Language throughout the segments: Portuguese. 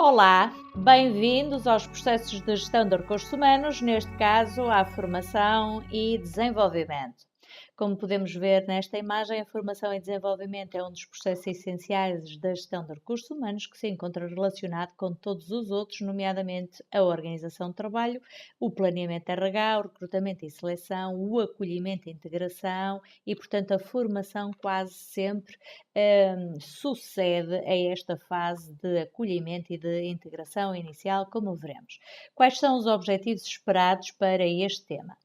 Olá, bem-vindos aos processos de gestão de recursos humanos, neste caso à formação e desenvolvimento. Como podemos ver nesta imagem, a formação e desenvolvimento é um dos processos essenciais da gestão de recursos humanos que se encontra relacionado com todos os outros, nomeadamente a organização de trabalho, o planeamento RH, o recrutamento e seleção, o acolhimento e integração e, portanto, a formação quase sempre sucede a esta fase de acolhimento e de integração inicial, como veremos. Quais são os objetivos esperados para este tema?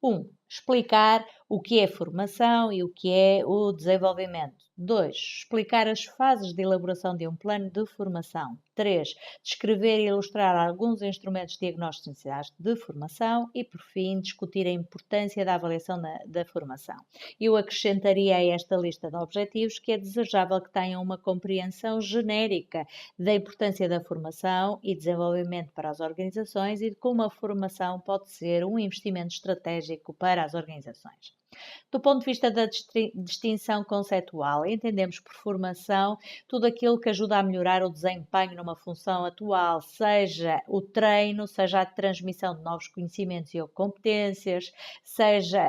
1. Explicar o que é formação e o que é o desenvolvimento. 2. Explicar as fases de elaboração de um plano de formação. 3. Descrever e ilustrar alguns instrumentos diagnósticos de formação e, por fim, discutir a importância da avaliação da formação. Eu acrescentaria a esta lista de objetivos que é desejável que tenham uma compreensão genérica da importância da formação e desenvolvimento para as organizações e de como a formação pode ser um investimento estratégico para as organizações. Do ponto de vista da distinção conceitual, entendemos por formação tudo aquilo que ajuda a melhorar o desempenho numa função atual, seja o treino, seja a transmissão de novos conhecimentos e ou competências, seja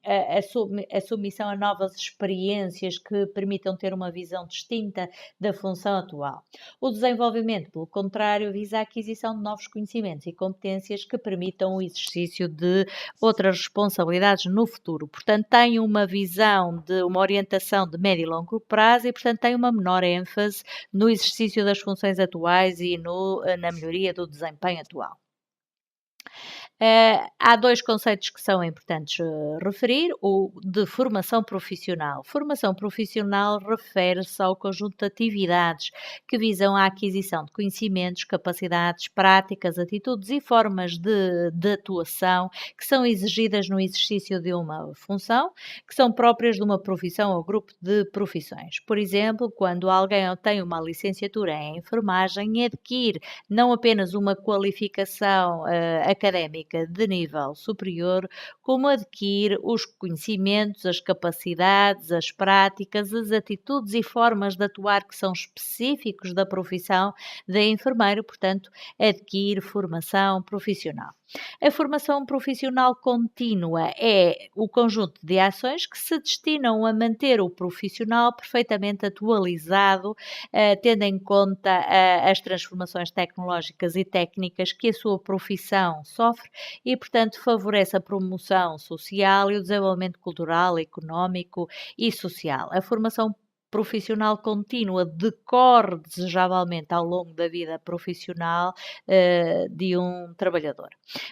a submissão a novas experiências que permitam ter uma visão distinta da função atual. O desenvolvimento, pelo contrário, visa a aquisição de novos conhecimentos e competências que permitam o exercício de outras responsabilidades no futuro. Portanto, tem uma visão de uma orientação de médio e longo prazo e, portanto, tem uma menor ênfase no exercício das funções atuais e na melhoria do desempenho atual. Há dois conceitos que são importantes referir, o de formação profissional. Formação profissional refere-se ao conjunto de atividades que visam a aquisição de conhecimentos, capacidades, práticas, atitudes e formas de atuação que são exigidas no exercício de uma função, que são próprias de uma profissão ou grupo de profissões. Por exemplo, quando alguém tem uma licenciatura em enfermagem, adquire não apenas uma qualificação académica de nível superior, como adquire os conhecimentos, as capacidades, as práticas, as atitudes e formas de atuar que são específicos da profissão de enfermeiro, portanto, adquire formação profissional. A formação profissional contínua é o conjunto de ações que se destinam a manter o profissional perfeitamente atualizado, tendo em conta as transformações tecnológicas e técnicas que a sua profissão sofre e, portanto, favorece a promoção social e o desenvolvimento cultural, económico e social. A formação profissional contínua decorre desejavelmente ao longo da vida profissional de um trabalhador.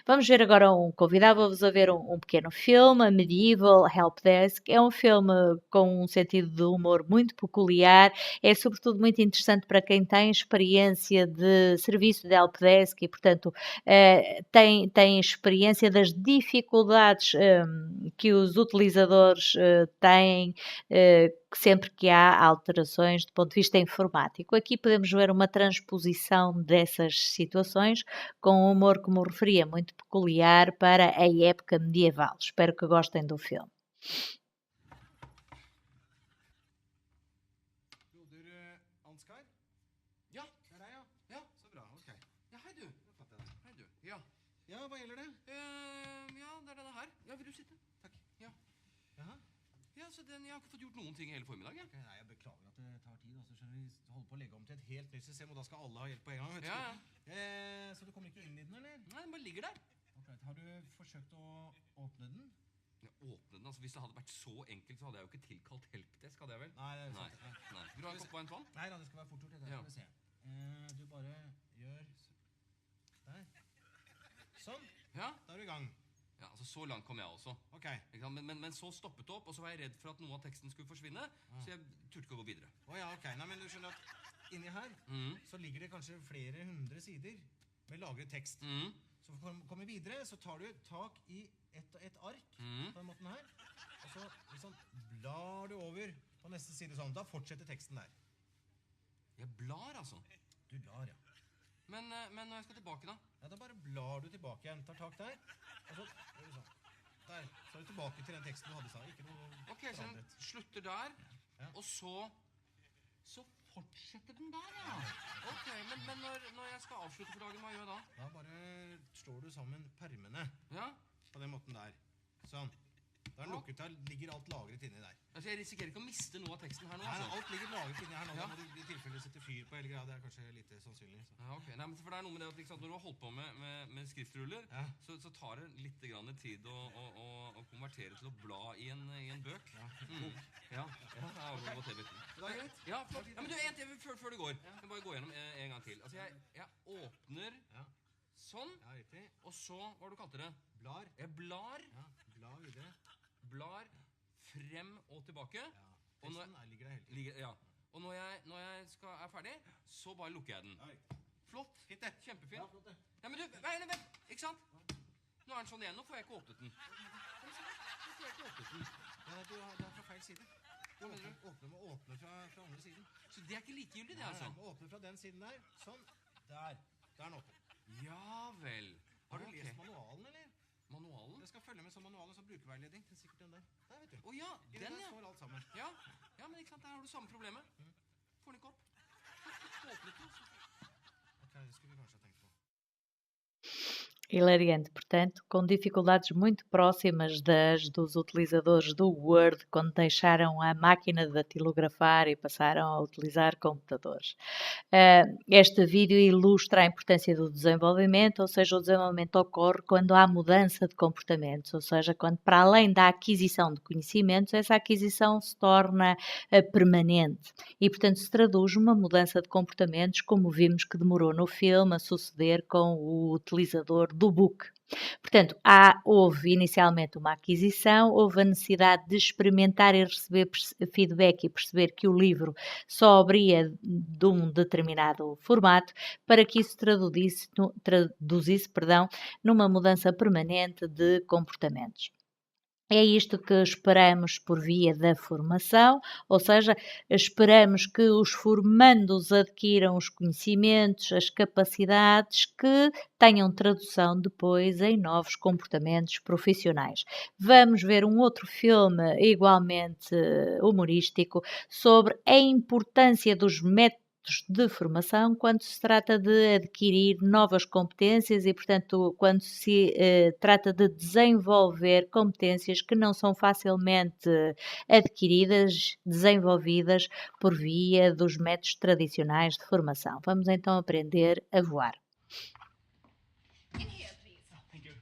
Vamos ver agora convidava-vos a ver um pequeno filme, a Medieval Help Desk. É um filme com um sentido de humor muito peculiar, é sobretudo muito interessante para quem tem experiência de serviço de Help Desk e, portanto, tem experiência das dificuldades que os utilizadores têm sempre que há alterações do ponto de vista informático. Aqui podemos ver uma transposição dessas situações com um humor, como referia, muito peculiar para a época medieval. Espero que gostem do filme. Ansgar? Ja, det er deg, ja. Ja, så bra. Ok. Ja, hei du. Hei du. Ja. Ja, hva gjelder det? Ja, det er denne her. Ja, vil du sitte? Takk. Ja. Jaha. Ja, så jeg har ikke fått gjort noen ting hele formiddag, jeg. Okay, nei, jeg beklager at det tar tid. Altså, skjønner vi holder på å legge om til et helt nytt system, og da skal alle ha hjelp på en gang, vet du. Ja, ja. Så du kommer ikke inn i den, eller? Nei, den bare ligger der. Ok, har du forsøkt å åpne den? Ja, åpne den? Altså, hvis det hadde vært så enkelt, så hadde jeg jo ikke tilkalt helpdesk, hadde jeg vel? Nei, det er sant. Nei. Vil du ha en kopp varmt vann? Nei, da, det skal være fort gjort. Det skal vi se. Du bare gjør der. Sånn. Ja, da er du i gang. Ja, altså så langt kom jeg også. Ok. Men så stoppet det opp, og så var jeg redd for at noe av teksten skulle forsvinne, så jeg turte ikke å gå videre. Ja, ok. Nei, men du skjønner at inni her, så ligger det kanskje flere hundre sider med lagret tekst. Så for å komme videre, så tar du tak i et ark på den måten her, og så liksom blar du over på neste side sånn. Da fortsetter teksten der. Jeg blar, altså? Du blar, ja. Men når jeg skal tilbake da? Ja, da bare blar du tilbake igjen. Tar tak der, og så gjør du sånn. Der, så er du tilbake til den teksten du hadde sa. Ikke noe ok, så den slutter der, og så fortsetter den der, ja. Ok, Men når jeg skal avslutte for dagen, hva gjør jeg da? Da bare slår du sammen permene Ja? på den måten der. Sånn. Da er den lukket av, ligger alt lagret inni der. Altså, jeg risikerer ikke å miste noe av teksten her nå, Nei, altså. alt ligger lagret inni her nå. Ja. Da må du i tilfelle sette fyr på hele greia. Det er kanskje lite sannsynlig. Så. Ja, ok. Nei, men for det er noe med det at liksom, når du har holdt på med skriftruller, Ja. så tar det litt grann tid å konvertere til å bla i en bøk. Ja. Ja, på TV. Det er greit. Ja, flott. Ja, men du, en til før du går. Jeg må bare gå gjennom en gang til. Altså, jeg åpner Ja. sånn, Ja, riktig. og så, hva har du kalt det? Blar. Jeg blar, Ja, bla videre. blar frem og tilbake. Ja. Og når- Teksten ligger der hele tiden. Ja. Og når jeg er ferdig, så bare lukker jeg den. Ja, riktig. Flott. Fint det. Kjempefint. Ja, flott det. Ja, men du, vent, ikke sant? Nå er den sånn igjen, nå får jeg ikke åpnet den. Nå får jeg ikke åpnet den. Ja, det er fra feil side. Du Hva mener må åpne fra andre siden. Så det er ikke likegyldig, det, Nei, altså? du må åpne fra den siden der. Sånn. Der. Der er den åpen. Ja vel. Har du Ok. lest manualen, eller? Manualen? Jeg skal følge med som manualen som brukerveiledning. Det er sikkert den der. Der, vet du. Å ja, I den, der ja. står alt sammen. Ja, men ikke sant, der har du samme problemet. Får den ikke opp. Får åpnet den, altså. Ok, det skulle vi kanskje ha tenkt på. Hilariante, portanto, com dificuldades muito próximas das dos utilizadores do Word quando deixaram a máquina de datilografar e passaram a utilizar computadores. Este vídeo ilustra a importância do desenvolvimento, ou seja, o desenvolvimento ocorre quando há mudança de comportamentos, ou seja, quando para além da aquisição de conhecimentos, essa aquisição se torna permanente e, portanto, se traduz numa mudança de comportamentos, como vimos que demorou no filme a suceder com o utilizador do book. Portanto, houve inicialmente uma aquisição, houve a necessidade de experimentar e receber feedback e perceber que o livro só abria de um determinado formato para que isso traduzisse numa mudança permanente de comportamentos. É isto que esperamos por via da formação, ou seja, esperamos que os formandos adquiram os conhecimentos, as capacidades que tenham tradução depois em novos comportamentos profissionais. Vamos ver um outro filme igualmente humorístico sobre a importância dos métodos de formação quando se trata de adquirir novas competências e, portanto, quando se trata de desenvolver competências que não são facilmente adquiridas, desenvolvidas por via dos métodos tradicionais de formação. Vamos então aprender a voar. In here, please. Oh, thank you.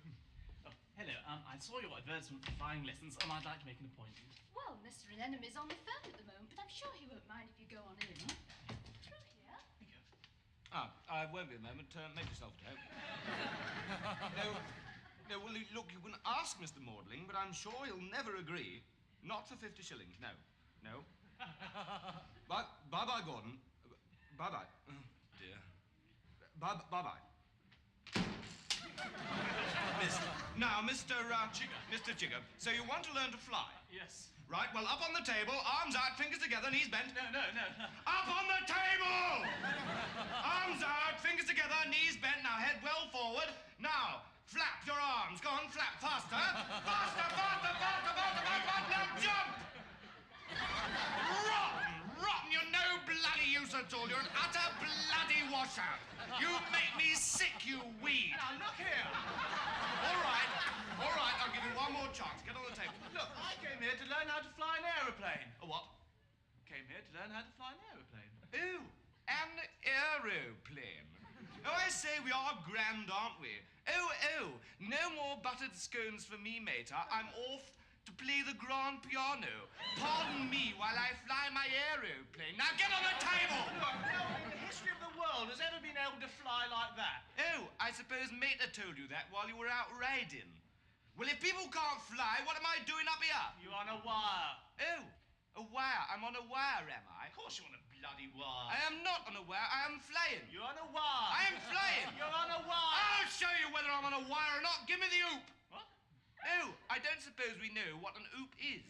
Oh, hello. I saw your advertisement for flying lessons, and I'd like to make an appointment. Well, Mr. Anenham is on the phone at the moment, but I'm sure he won't mind if you go on in. Through here. Thank you. I won't be a moment. Make yourself at home. No, well, look, you can ask Mr. Maudling, but I'm sure he'll never agree. Not for 50 shillings, no. Bye-bye, Gordon. Bye-bye. Oh, dear. Bye-bye. Now, Mr. Chigger, so you want to learn to fly? Yes. Right, well, up on the table, arms out, fingers together, knees bent. No. Up on the table! Arms out, fingers together, knees bent. Now head well forward. Now, flap your arms. Go on, flap. Faster. Faster. Now jump! Rotten. You're no bloody use at all. You're an utter bloody washout. You make me sick, you weed. Now, look here. All right, I'll give you one more chance. Get on the table. Look, I came here to learn how to fly an aeroplane. A what? Came here to learn how to fly an aeroplane. Oh, an aeroplane. Oh, I say, we are grand, aren't we? Oh, no more buttered scones for me, mater. I'm off to play the grand piano. Pardon me while I fly my aeroplane. Now get on the table! Look, no one in the history of the world has ever been able to fly like that. Oh, I suppose Mater told you that while you were out riding. Well, if people can't fly, what am I doing up here? You're on a wire. Oh, a wire. I'm on a wire, am I? Of course you're on a bloody wire. I am not on a wire. I am flying. You're on a wire. I am flying. You're on a wire. I'll show you whether I'm on a wire or not. Give me the oop. What? Oh, I don't suppose we know what an oop is.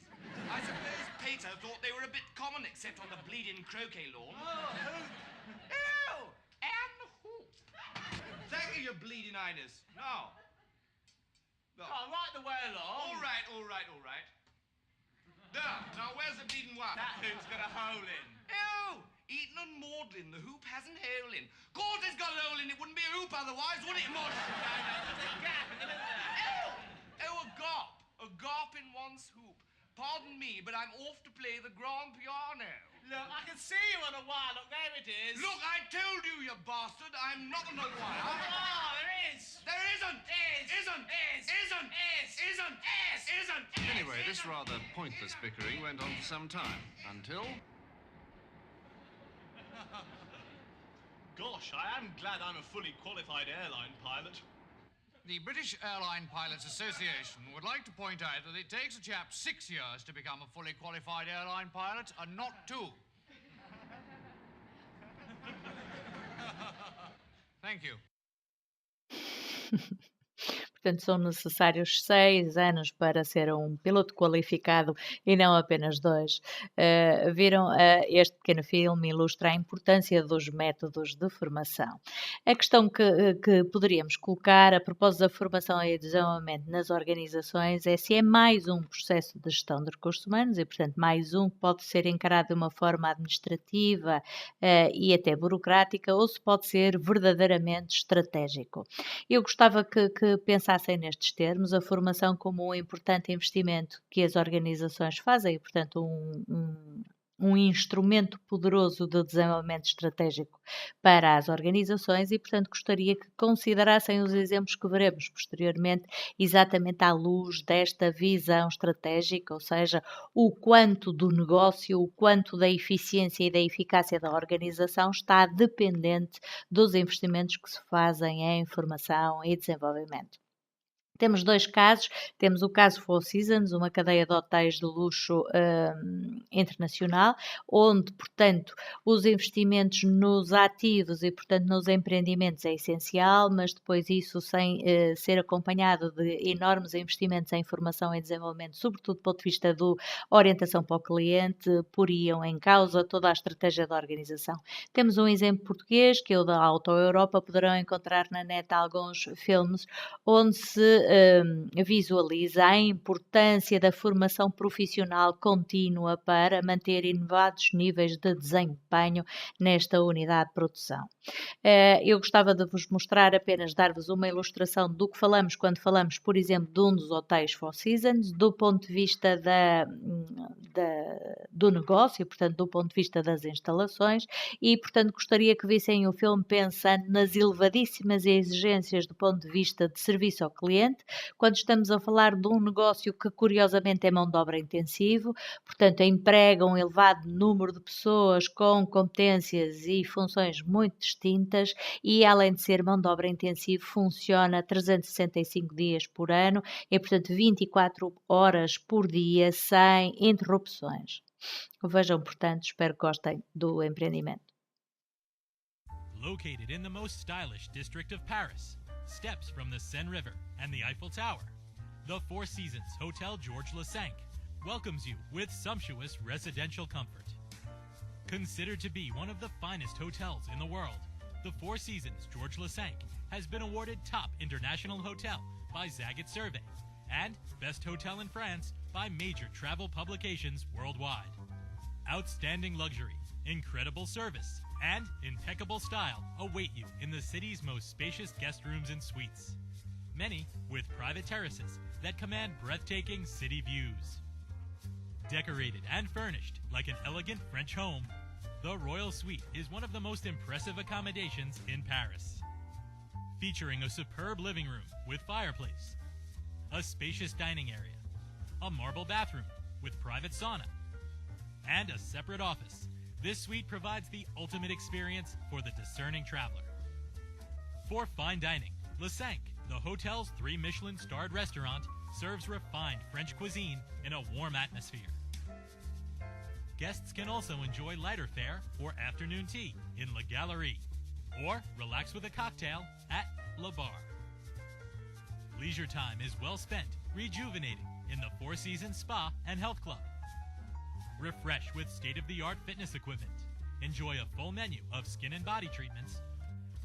I suppose Pater thought they were a bit common except on the bleeding croquet lawn. Oh, and hoop. Thank you, your bleeding highness. Now. Oh, right the way along. All right. There. Now, where's the bleeding wire? That hoop's got a hole in. Oh, Eton and Magdalen, the hoop has an hole in. Of course it's got an hole in, it wouldn't be a hoop otherwise, would it, Mud? Oh, a gap. A gap in one's hoop. Pardon me, but I'm off to play the grand piano. Look, I can see you on a wire. Look, there it is. Look, I told you, you bastard, I'm not on the wire. Oh, there is. There isn't! Is. Isn't! Is. Isn't! Is. Isn't! Is. Isn't! Anyway, this rather pointless bickering went on for some time, until... Gosh, I am glad I'm a fully qualified airline pilot. The British Airline Pilots Association would like to point out that it takes a chap 6 years to become a fully qualified airline pilot, and not 2. Thank you. Portanto, são necessários 6 anos para ser um piloto qualificado e não apenas 2. Viram, este pequeno filme ilustra a importância dos métodos de formação. A questão que poderíamos colocar a propósito da formação e desenvolvimento nas organizações é se é mais um processo de gestão de recursos humanos e, portanto, mais um que pode ser encarado de uma forma administrativa e até burocrática, ou se pode ser verdadeiramente estratégico. Eu gostava que pensassem nestes termos, a formação como um importante investimento que as organizações fazem e, portanto, um instrumento poderoso de desenvolvimento estratégico para as organizações e, portanto, gostaria que considerassem os exemplos que veremos posteriormente, exatamente à luz desta visão estratégica, ou seja, o quanto do negócio, o quanto da eficiência e da eficácia da organização está dependente dos investimentos que se fazem em formação e desenvolvimento. Temos 2 casos, temos o caso Four Seasons, uma cadeia de hotéis de luxo internacional, onde, portanto, os investimentos nos ativos e, portanto, nos empreendimentos é essencial, mas depois isso sem ser acompanhado de enormes investimentos em formação e desenvolvimento, sobretudo do ponto de vista da orientação para o cliente, poriam em causa toda a estratégia da organização. Temos um exemplo português, que é o da Auto Europa, poderão encontrar na net alguns filmes onde se visualiza a importância da formação profissional contínua para manter elevados níveis de desempenho nesta unidade de produção. Eu gostava de vos mostrar apenas, dar-vos uma ilustração do que falamos quando falamos, por exemplo, de um dos hotéis Four Seasons, do ponto de vista do negócio, portanto, do ponto de vista das instalações e, portanto, gostaria que vissem o filme pensando nas elevadíssimas exigências do ponto de vista de serviço ao cliente, quando estamos a falar de um negócio que curiosamente é mão de obra intensivo, portanto emprega um elevado número de pessoas com competências e funções muito distintas e além de ser mão de obra intensivo funciona 365 dias por ano e portanto 24 horas por dia sem interrupções. Vejam, portanto, espero que gostem do empreendimento. Located in the most stylish district of Paris, steps from the Seine River and the Eiffel Tower, the Four Seasons Hotel Georges V welcomes you with sumptuous residential comfort. Considered to be one of the finest hotels in the world, the Four Seasons Georges V has been awarded Top International Hotel by Zagat Survey and Best Hotel in France by major travel publications worldwide. Outstanding luxury, incredible service, and impeccable style await you in the city's most spacious guest rooms and suites. Many with private terraces that command breathtaking city views. Decorated and furnished like an elegant French home, the Royal Suite is one of the most impressive accommodations in Paris. Featuring a superb living room with fireplace, a spacious dining area, a marble bathroom with private sauna, and a separate office, this suite provides the ultimate experience for the discerning traveler. For fine dining, Le Cinq, the hotel's 3 Michelin-starred restaurant, serves refined French cuisine in a warm atmosphere. Guests can also enjoy lighter fare or afternoon tea in La Galerie, or relax with a cocktail at Le Bar. Leisure time is well spent rejuvenating in the Four Seasons Spa and Health Club. Refresh with state-of-the-art fitness equipment, enjoy a full menu of skin and body treatments,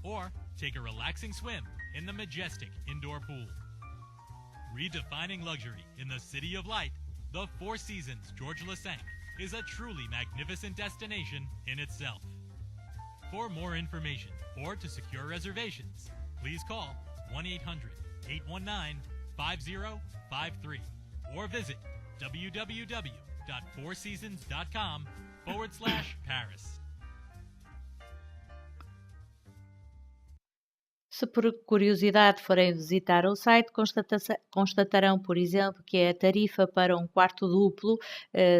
or take a relaxing swim in the majestic indoor pool. Redefining luxury in the City of Light, the Four Seasons Georges V is a truly magnificent destination in itself. For more information or to secure reservations, please call 1-800-819-5053 or visit www.fourseasons.com/Paris. Se por curiosidade forem visitar o site, constatarão, por exemplo, que a tarifa para um quarto duplo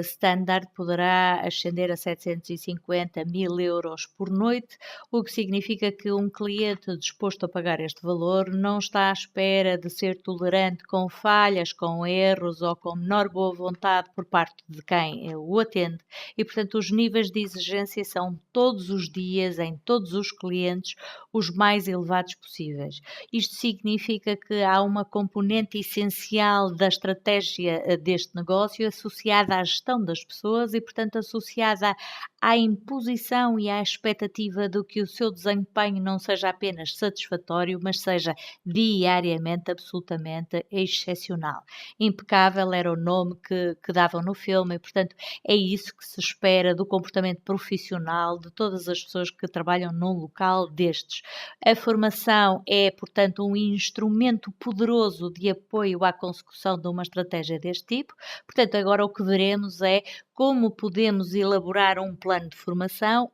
standard poderá ascender a 750.000 euros por noite, o que significa que um cliente disposto a pagar este valor não está à espera de ser tolerante com falhas, com erros ou com menor boa vontade por parte de quem o atende e, portanto, os níveis de exigência são todos os dias, em todos os clientes, os mais elevados possíveis. Isto significa que há uma componente essencial da estratégia deste negócio associada à gestão das pessoas e, portanto, associada à imposição e à expectativa de que o seu desempenho não seja apenas satisfatório, mas seja diariamente absolutamente excepcional. Impecável era o nome que davam no filme e, portanto, é isso que se espera do comportamento profissional de todas as pessoas que trabalham num local destes. A formação é, portanto, um instrumento poderoso de apoio à consecução de uma estratégia deste tipo. Portanto, agora o que veremos é como podemos elaborar um plano de formação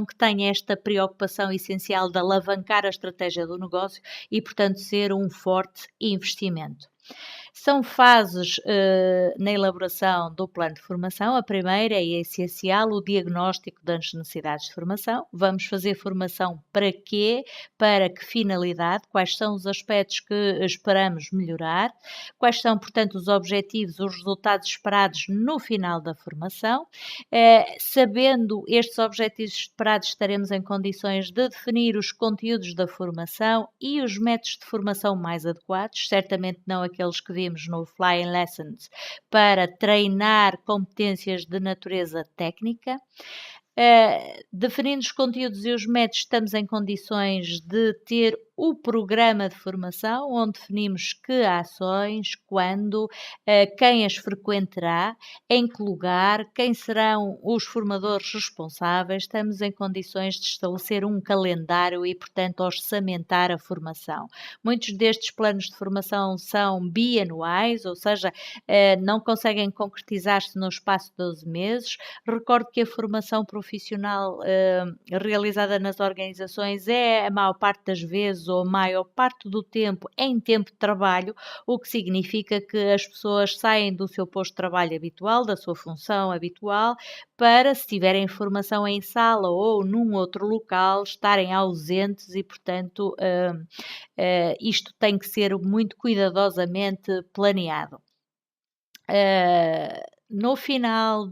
que tenha esta preocupação essencial de alavancar a estratégia do negócio e, portanto, ser um forte investimento. São fases na elaboração do plano de formação. A primeira é essencial, o diagnóstico das necessidades de formação. Vamos fazer formação para quê? Para que finalidade? Quais são os aspectos que esperamos melhorar? Quais são, portanto, os objetivos, os resultados esperados no final da formação? Sabendo estes objetivos esperados, estaremos em condições de definir os conteúdos da formação e os métodos de formação mais adequados, certamente não aqueles que vimos no Flying Lessons, para treinar competências de natureza técnica. Definindo os conteúdos e os métodos, estamos em condições de ter o programa de formação, onde definimos que ações, quando, quem as frequentará, em que lugar, quem serão os formadores responsáveis. Estamos em condições de estabelecer um calendário e, portanto, orçamentar a formação. Muitos destes planos de formação são bianuais, ou seja, não conseguem concretizar-se no espaço de 12 meses. Recordo que a formação profissional realizada nas organizações é, a maior parte das vezes, ou a maior parte do tempo, em tempo de trabalho, o que significa que as pessoas saem do seu posto de trabalho habitual, da sua função habitual, para, se tiverem formação em sala ou num outro local, estarem ausentes e, portanto, isto tem que ser muito cuidadosamente planeado. No final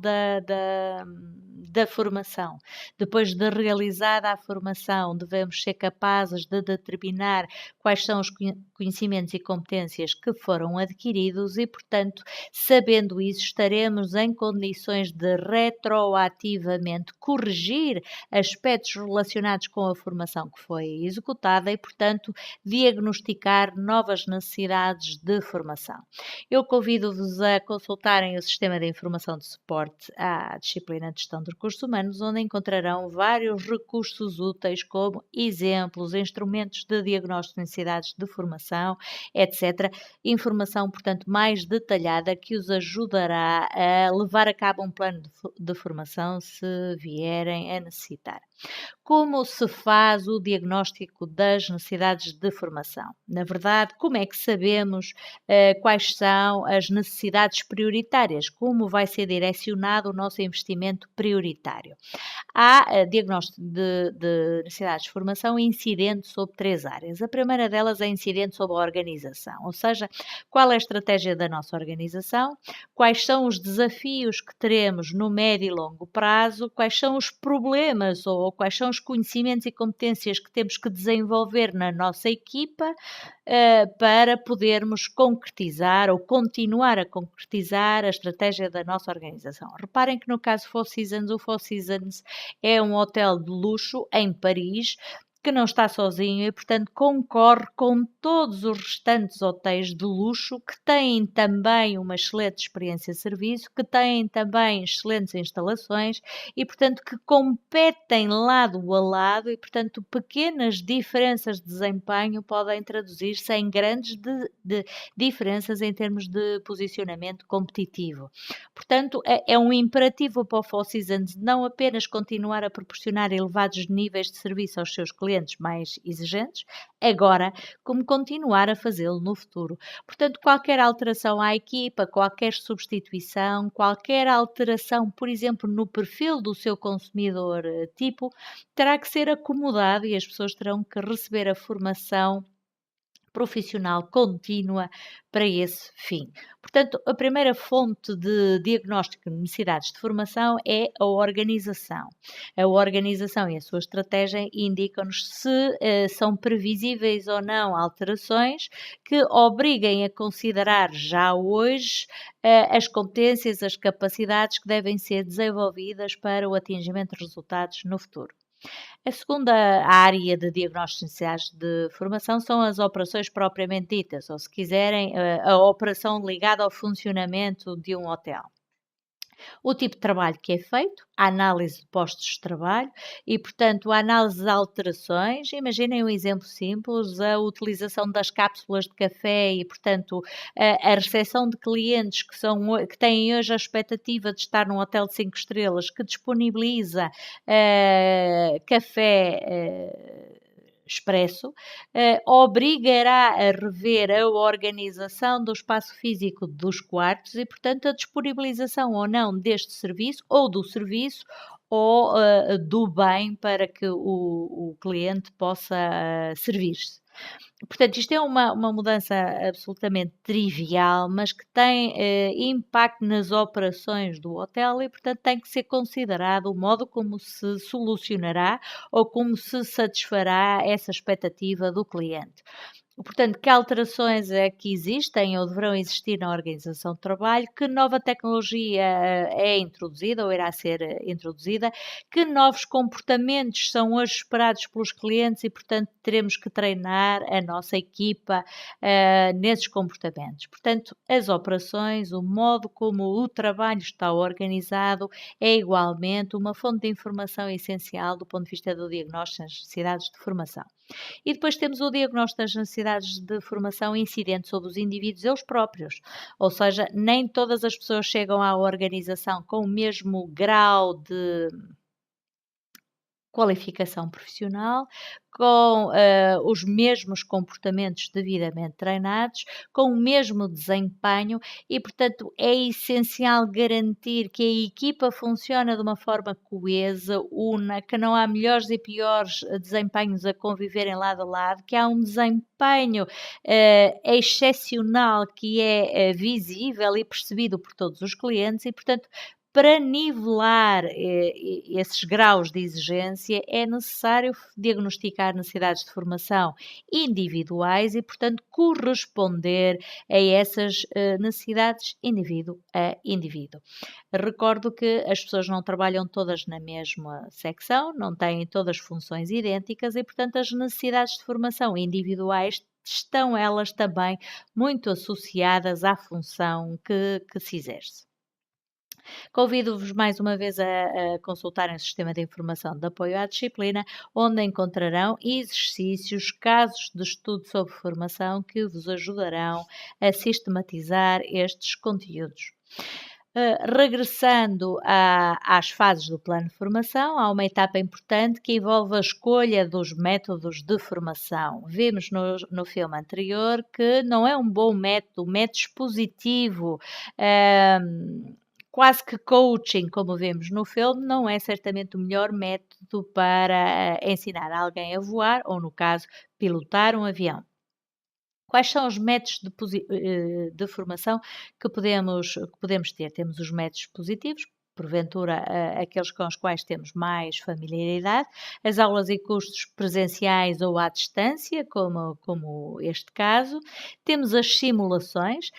da formação, depois de realizada a formação, devemos ser capazes de determinar quais são os conhecimentos e competências que foram adquiridos e, portanto, sabendo isso, estaremos em condições de retroativamente corrigir aspectos relacionados com a formação que foi executada e, portanto, diagnosticar novas necessidades de formação. Eu convido-vos a consultarem o Sistema de Informação de Suporte à Disciplina de Gestão de Recursos Humanos, onde encontrarão vários recursos úteis como exemplos, instrumentos de diagnóstico de necessidades de formação, etc. Informação, portanto, mais detalhada que os ajudará a levar a cabo um plano de formação se vierem a necessitar. Como se faz o diagnóstico das necessidades de formação? Na verdade, como é que sabemos quais são as necessidades prioritárias? Como vai ser direcionado o nosso investimento prioritário? Há diagnóstico de necessidades de formação incidente sobre 3 áreas. A primeira delas é incidente sobre a organização, ou seja, qual é a estratégia da nossa organização, quais são os desafios que teremos no médio e longo prazo, quais são os problemas ou quais são os conhecimentos e competências que temos que desenvolver na nossa equipa para podermos concretizar ou continuar a concretizar a estratégia da nossa organização. Reparem que no caso Four Seasons, o Four Seasons é um hotel de luxo em Paris que não está sozinho e, portanto, concorre com todos os restantes hotéis de luxo que têm também uma excelente experiência de serviço, que têm também excelentes instalações e, portanto, que competem lado a lado e, portanto, pequenas diferenças de desempenho podem traduzir-se em grandes diferenças em termos de posicionamento competitivo. Portanto, é um imperativo para o Four Seasons não apenas continuar a proporcionar elevados níveis de serviço aos seus clientes mais exigentes, agora, como continuar a fazê-lo no futuro. Portanto, qualquer alteração à equipa, qualquer substituição, qualquer alteração, por exemplo, no perfil do seu consumidor tipo, terá que ser acomodado e as pessoas terão que receber a formação profissional contínua para esse fim. Portanto, a primeira fonte de diagnóstico de necessidades de formação é a organização. A organização e a sua estratégia indicam-nos se são previsíveis ou não alterações que obriguem a considerar já hoje as competências, as capacidades que devem ser desenvolvidas para o atingimento de resultados no futuro. A segunda área de diagnóstico de necessidades de formação são as operações propriamente ditas, ou se quiserem, a operação ligada ao funcionamento de um hotel. O tipo de trabalho que é feito, a análise de postos de trabalho e, portanto, a análise de alterações. Imaginem um exemplo simples, a utilização das cápsulas de café e, portanto, a recepção de clientes que têm hoje a expectativa de estar num hotel de 5 estrelas que disponibiliza café expresso, obrigará a rever a organização do espaço físico dos quartos e, portanto, a disponibilização ou não deste serviço ou do serviço ou do bem para que o cliente possa servir-se. Portanto, isto é uma mudança absolutamente trivial, mas que tem impacto nas operações do hotel e, portanto, tem que ser considerado o modo como se solucionará ou como se satisfará essa expectativa do cliente. Portanto, que alterações é que existem ou deverão existir na organização de trabalho, que nova tecnologia é introduzida ou irá ser introduzida, que novos comportamentos são hoje esperados pelos clientes e, portanto, teremos que treinar a nossa equipa nesses comportamentos. Portanto, as operações, o modo como o trabalho está organizado é igualmente uma fonte de informação essencial do ponto de vista do diagnóstico das necessidades de formação. E depois temos o diagnóstico das necessidades de formação incidente sobre os indivíduos eles próprios, ou seja, nem todas as pessoas chegam à organização com o mesmo grau de qualificação profissional, com os mesmos comportamentos devidamente treinados, com o mesmo desempenho e, portanto, é essencial garantir que a equipa funciona de uma forma coesa, una, que não há melhores e piores desempenhos a conviverem lado a lado, que há um desempenho excepcional que é visível e percebido por todos os clientes e, portanto, para nivelar esses graus de exigência é necessário diagnosticar necessidades de formação individuais e, portanto, corresponder a essas necessidades indivíduo a indivíduo. Recordo que as pessoas não trabalham todas na mesma secção, não têm todas funções idênticas e, portanto, as necessidades de formação individuais estão elas também muito associadas à função que se exerce. Convido-vos mais uma vez a consultarem o Sistema de Informação de Apoio à Disciplina, onde encontrarão exercícios, casos de estudo sobre formação que vos ajudarão a sistematizar estes conteúdos. Regressando às fases do plano de formação, há uma etapa importante que envolve a escolha dos métodos de formação. Vimos no filme anterior que não é um bom método, um método expositivo, quase que coaching, como vemos no filme, não é certamente o melhor método para ensinar alguém a voar ou, no caso, pilotar um avião. Quais são os métodos de formação que podemos ter? Temos os métodos positivos, porventura aqueles com os quais temos mais familiaridade, as aulas e cursos presenciais ou à distância, como este caso. Temos as simulações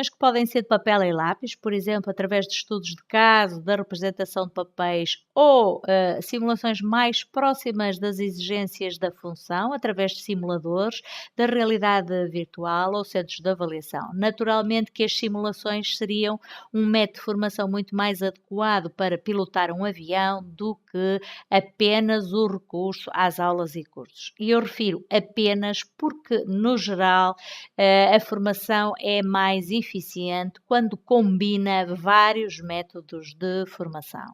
que podem ser de papel e lápis, por exemplo, através de estudos de caso, da representação de papéis ou simulações mais próximas das exigências da função, através de simuladores da realidade virtual ou centros de avaliação. Naturalmente que as simulações seriam um método de formação muito mais adequado para pilotar um avião do que apenas o recurso às aulas e cursos. E eu refiro apenas porque, no geral, a formação é mais eficiente quando combina vários métodos de formação.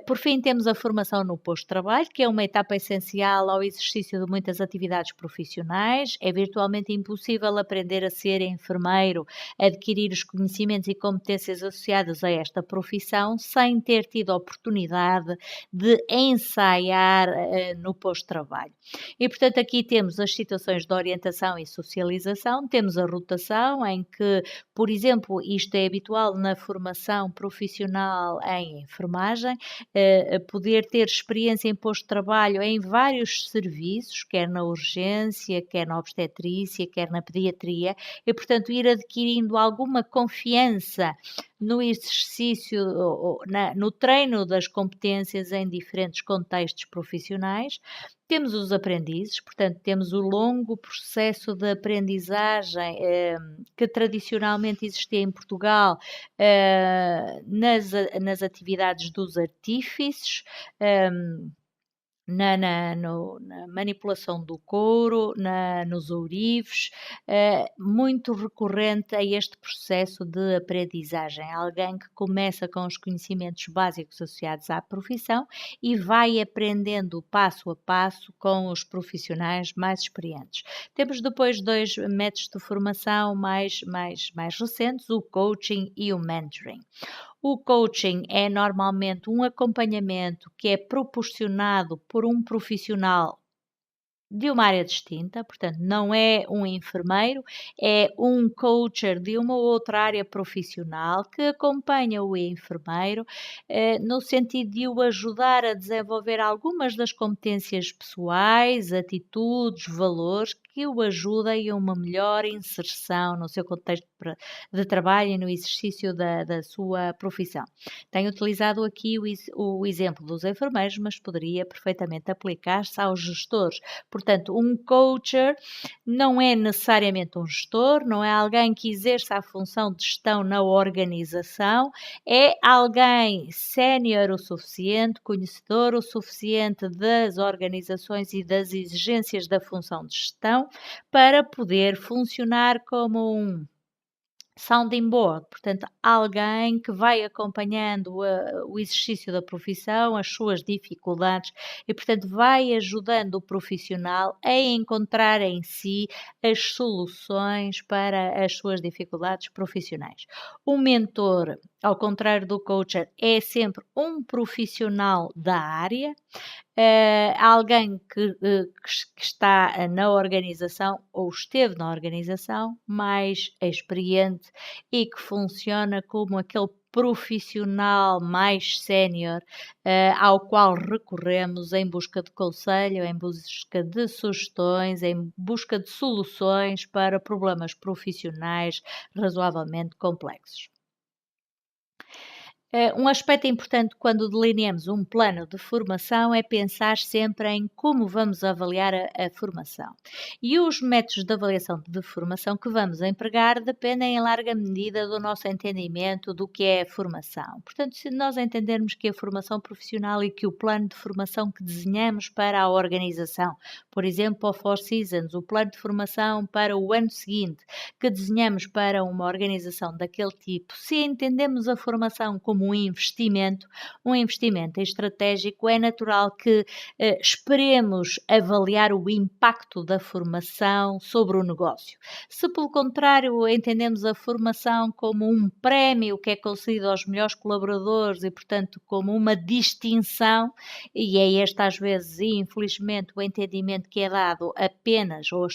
Por fim, temos a formação no posto de trabalho, que é uma etapa essencial ao exercício de muitas atividades profissionais. É virtualmente impossível aprender a ser enfermeiro, adquirir os conhecimentos e competências associadas a esta profissão, sem ter tido a oportunidade de ensaiar no posto de trabalho. E, portanto, aqui temos as situações de orientação e socialização, temos a rotação, em que, por exemplo, isto é habitual na formação profissional em enfermagem, poder ter experiência em posto de trabalho em vários serviços, quer na urgência, quer na obstetrícia, quer na pediatria, e, portanto, ir adquirindo alguma confiança no exercício, no treino das competências em diferentes contextos profissionais. Temos os aprendizes, portanto, temos o longo processo de aprendizagem que tradicionalmente existia em Portugal nas atividades dos artífices, na manipulação do couro, nos ourives, muito recorrente a este processo de aprendizagem. Alguém que começa com os conhecimentos básicos associados à profissão e vai aprendendo passo a passo com os profissionais mais experientes. Temos depois dois métodos de formação mais recentes, o coaching e o mentoring. O coaching é normalmente um acompanhamento que é proporcionado por um profissional de uma área distinta, portanto, não é um enfermeiro, é um coacher de uma outra área profissional que acompanha o enfermeiro no sentido de o ajudar a desenvolver algumas das competências pessoais, atitudes, valores que o ajudem a uma melhor inserção no seu contexto de trabalho e no exercício da sua profissão. Tenho utilizado aqui o exemplo dos enfermeiros, mas poderia perfeitamente aplicar-se aos gestores. Portanto, um coacher não é necessariamente um gestor, não é alguém que exerça a função de gestão na organização, é alguém sénior o suficiente, conhecedor o suficiente das organizações e das exigências da função de gestão para poder funcionar como um sounding board, portanto, alguém que vai acompanhando o exercício da profissão, as suas dificuldades e, portanto, vai ajudando o profissional a encontrar em si as soluções para as suas dificuldades profissionais. O mentor, ao contrário do coacher, é sempre um profissional da área, alguém que está na organização ou esteve na organização mais experiente e que funciona como aquele profissional mais sénior ao qual recorremos em busca de conselho, em busca de sugestões, em busca de soluções para problemas profissionais razoavelmente complexos. Um aspecto importante quando delineamos um plano de formação é pensar sempre em como vamos avaliar a formação. E os métodos de avaliação de formação que vamos empregar dependem em larga medida do nosso entendimento do que é a formação. Portanto, se nós entendermos que a formação profissional e que o plano de formação que desenhamos para a organização, por exemplo, o Four Seasons, o plano de formação para o ano seguinte, que desenhamos para uma organização daquele tipo, se entendemos a formação como um investimento estratégico, é natural que esperemos avaliar o impacto da formação sobre o negócio. Se, pelo contrário, entendemos a formação como um prémio que é concedido aos melhores colaboradores e, portanto, como uma distinção, e é este, às vezes, e infelizmente, o entendimento que é dado apenas, ou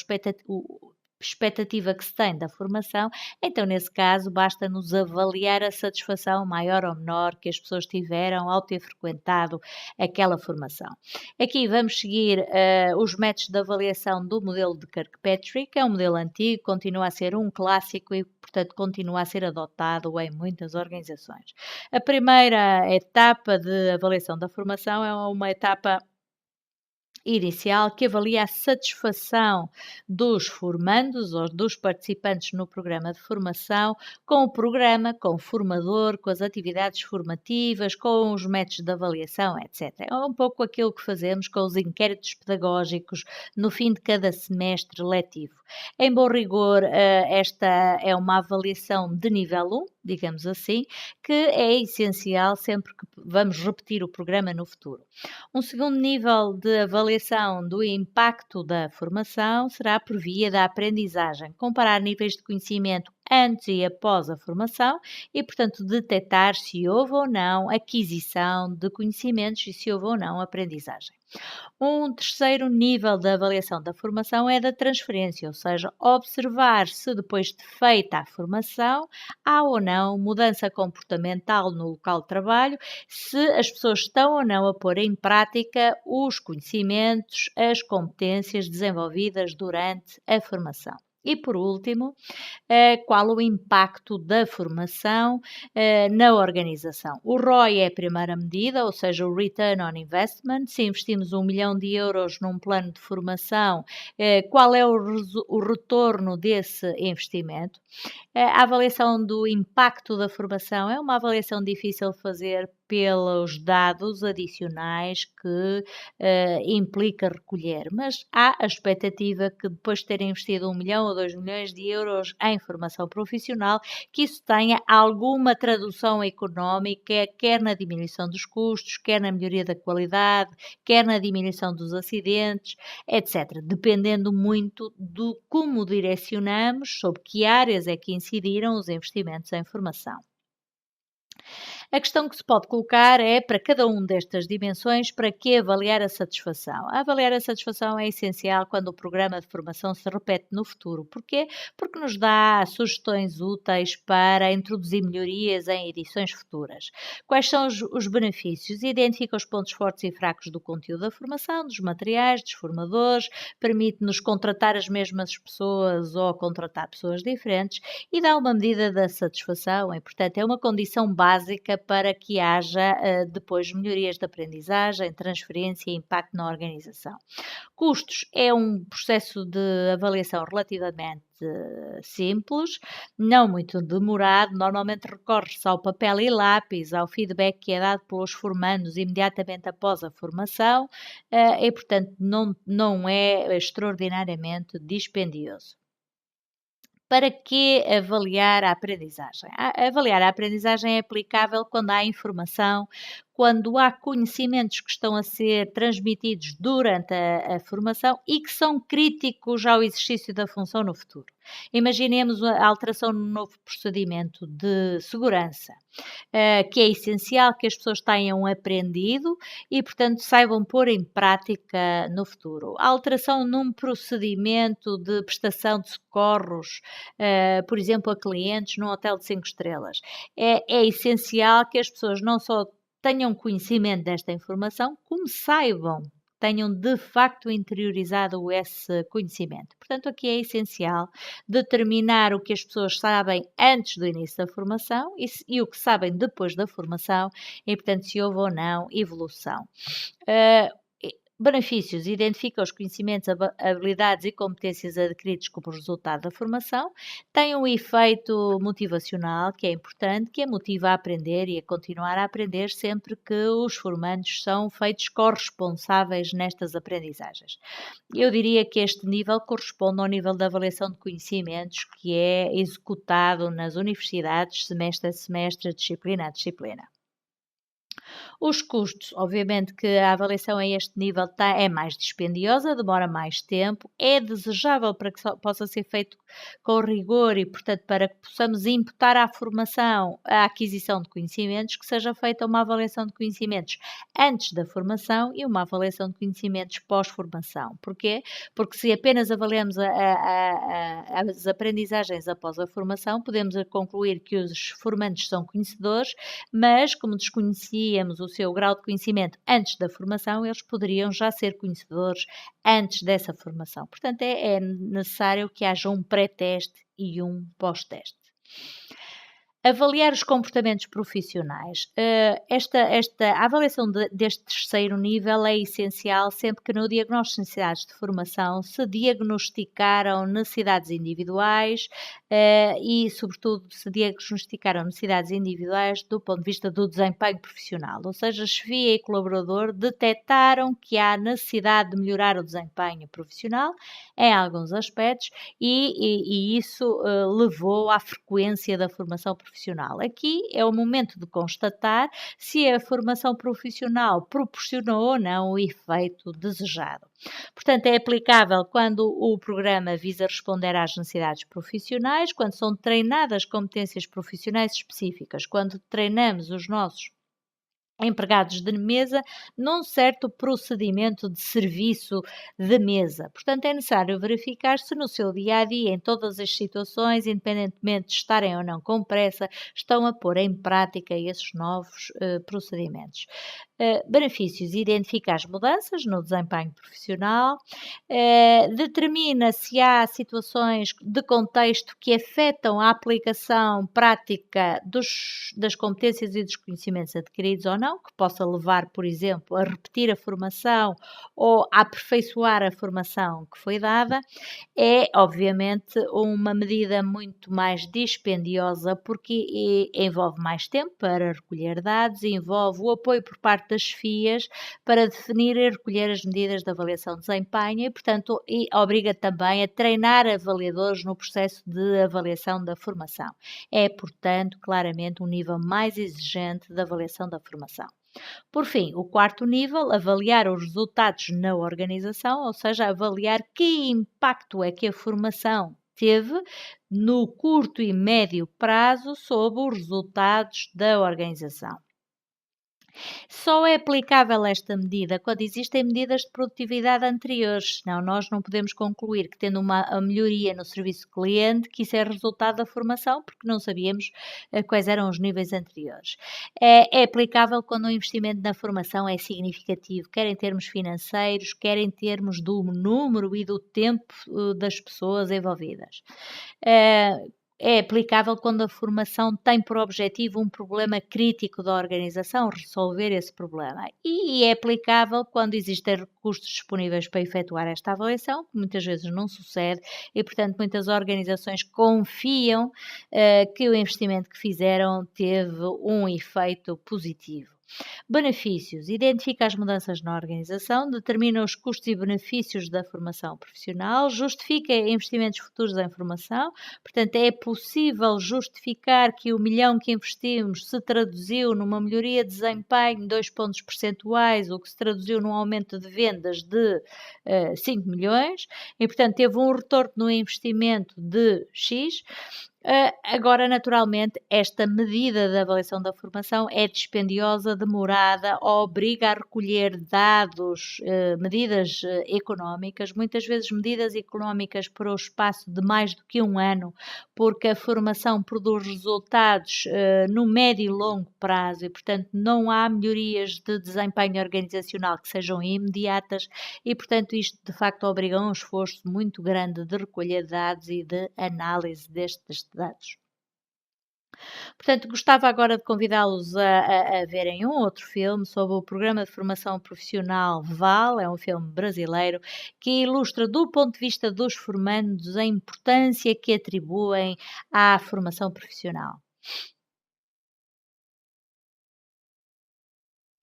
expectativa que se tem da formação, então nesse caso basta-nos avaliar a satisfação maior ou menor que as pessoas tiveram ao ter frequentado aquela formação. Aqui vamos seguir os métodos de avaliação do modelo de Kirkpatrick, é um modelo antigo, continua a ser um clássico e, portanto, continua a ser adotado em muitas organizações. A primeira etapa de avaliação da formação é uma etapa inicial que avalia a satisfação dos formandos ou dos participantes no programa de formação com o programa, com o formador, com as atividades formativas, com os métodos de avaliação, etc. É um pouco aquilo que fazemos com os inquéritos pedagógicos no fim de cada semestre letivo. Em bom rigor, esta é uma avaliação de nível 1, digamos assim, que é essencial sempre que vamos repetir o programa no futuro. Um segundo nível de avaliação do impacto da formação será por via da aprendizagem, comparar níveis de conhecimento antes e após a formação e, portanto, detectar se houve ou não aquisição de conhecimentos e se houve ou não aprendizagem. Um terceiro nível de avaliação da formação é da transferência, ou seja, observar se depois de feita a formação há ou não mudança comportamental no local de trabalho, se as pessoas estão ou não a pôr em prática os conhecimentos, as competências desenvolvidas durante a formação. E por último, qual o impacto da formação na organização? O ROI é a primeira medida, ou seja, o Return on Investment. Se investimos 1 milhão de euros num plano de formação, qual é o retorno desse investimento? A avaliação do impacto da formação é uma avaliação difícil de fazer pelos dados adicionais que implica recolher, mas há a expectativa que depois de terem investido 1 milhão ou 2 milhões de euros em formação profissional, que isso tenha alguma tradução económica, quer na diminuição dos custos, quer na melhoria da qualidade, quer na diminuição dos acidentes, etc. Dependendo muito do como direcionamos, sobre que áreas é que incidiram os investimentos em formação. A questão que se pode colocar é, para cada uma destas dimensões, para que avaliar a satisfação? Avaliar a satisfação é essencial quando o programa de formação se repete no futuro. Porquê? Porque nos dá sugestões úteis para introduzir melhorias em edições futuras. Quais são os benefícios? Identifica os pontos fortes e fracos do conteúdo da formação, dos materiais, dos formadores, permite-nos contratar as mesmas pessoas ou contratar pessoas diferentes e dá uma medida da satisfação e, portanto, é uma condição básica para que haja depois melhorias de aprendizagem, transferência e impacto na organização. Custos é um processo de avaliação relativamente simples, não muito demorado, normalmente recorre-se ao papel e lápis, ao feedback que é dado pelos formandos imediatamente após a formação e, portanto, não é extraordinariamente dispendioso. Para que avaliar a aprendizagem? Avaliar a aprendizagem é aplicável quando há informação, quando há conhecimentos que estão a ser transmitidos durante a formação e que são críticos ao exercício da função no futuro. Imaginemos a alteração no novo procedimento de segurança, que é essencial que as pessoas tenham aprendido e, portanto, saibam pôr em prática no futuro. A alteração num procedimento de prestação de socorros, por exemplo, a clientes num hotel de 5 estrelas. É essencial que as pessoas não só tenham conhecimento desta informação, como saibam, tenham de facto interiorizado esse conhecimento. Portanto, aqui é essencial determinar o que as pessoas sabem antes do início da formação e o que sabem depois da formação e, portanto, se houve ou não evolução. Benefícios: identifica os conhecimentos, habilidades e competências adquiridos como resultado da formação. Tem um efeito motivacional, que é importante, que motiva a aprender e a continuar a aprender sempre que os formandos são feitos corresponsáveis nestas aprendizagens. Eu diria que este nível corresponde ao nível de avaliação de conhecimentos que é executado nas universidades semestre a semestre, disciplina a disciplina. Os custos, obviamente que a avaliação a este nível é mais dispendiosa, demora mais tempo, é desejável para que possa ser feito com rigor e, portanto, para que possamos imputar à formação a aquisição de conhecimentos, que seja feita uma avaliação de conhecimentos antes da formação e uma avaliação de conhecimentos pós-formação. Porquê? Porque se apenas avaliamos as aprendizagens após a formação, podemos concluir que os formandos são conhecedores, mas como desconhecíamos o seu grau de conhecimento antes da formação, eles poderiam já ser conhecedores antes dessa formação. Portanto, é necessário que haja um pré-teste e um pós-teste. Avaliar os comportamentos profissionais. A avaliação deste terceiro nível é essencial sempre que no diagnóstico de necessidades de formação se diagnosticaram necessidades individuais e, sobretudo, se diagnosticaram necessidades individuais do ponto de vista do desempenho profissional. Ou seja, chefia e colaborador detectaram que há necessidade de melhorar o desempenho profissional em alguns aspectos e isso levou à frequência da formação profissional. Aqui é o momento de constatar se a formação profissional proporcionou ou não o efeito desejado. Portanto, é aplicável quando o programa visa responder às necessidades profissionais, quando são treinadas competências profissionais específicas, quando treinamos os nossos empregados de mesa num certo procedimento de serviço de mesa. Portanto, é necessário verificar se no seu dia-a-dia, em todas as situações, independentemente de estarem ou não com pressa, estão a pôr em prática esses novos procedimentos. Benefícios: identifica as mudanças no desempenho profissional, determina se há situações de contexto que afetam a aplicação prática das competências e dos conhecimentos adquiridos ou não, que possa levar, por exemplo, a repetir a formação ou a aperfeiçoar a formação que foi dada. É, obviamente, uma medida muito mais dispendiosa porque envolve mais tempo para recolher dados, envolve o apoio por parte das FIAs para definir e recolher as medidas de avaliação de desempenho e, portanto, obriga também a treinar avaliadores no processo de avaliação da formação. É, portanto, claramente um nível mais exigente da avaliação da formação. Por fim, o quarto nível, avaliar os resultados na organização, ou seja, avaliar que impacto é que a formação teve no curto e médio prazo sobre os resultados da organização. Só é aplicável esta medida quando existem medidas de produtividade anteriores, senão nós não podemos concluir que tendo uma melhoria no serviço cliente, que isso é resultado da formação, porque não sabíamos quais eram os níveis anteriores. É aplicável quando o investimento na formação é significativo, quer em termos financeiros, quer em termos do número e do tempo das pessoas envolvidas. É aplicável quando a formação tem por objetivo um problema crítico da organização, resolver esse problema. E é aplicável quando existem recursos disponíveis para efetuar esta avaliação, que muitas vezes não sucede, e, portanto, muitas organizações confiam que o investimento que fizeram teve um efeito positivo. Benefícios: identifica as mudanças na organização, determina os custos e benefícios da formação profissional, justifica investimentos futuros em formação, portanto é possível justificar que o milhão que investimos se traduziu numa melhoria de desempenho de 2 pontos percentuais, ou que se traduziu num aumento de vendas de 5 milhões, e portanto teve um retorno no investimento de X. Agora, naturalmente, esta medida de avaliação da formação é dispendiosa, demorada, obriga a recolher dados, medidas económicas, muitas vezes medidas económicas para o espaço de mais do que um ano, porque a formação produz resultados no médio e longo prazo e, portanto, não há melhorias de desempenho organizacional que sejam imediatas e, portanto, isto de facto obriga a um esforço muito grande de recolha de dados e de análise destes dados. Portanto, gostava agora de convidá-los a verem um outro filme sobre o Programa de Formação Profissional VAL, é um filme brasileiro, que ilustra do ponto de vista dos formandos a importância que atribuem à formação profissional.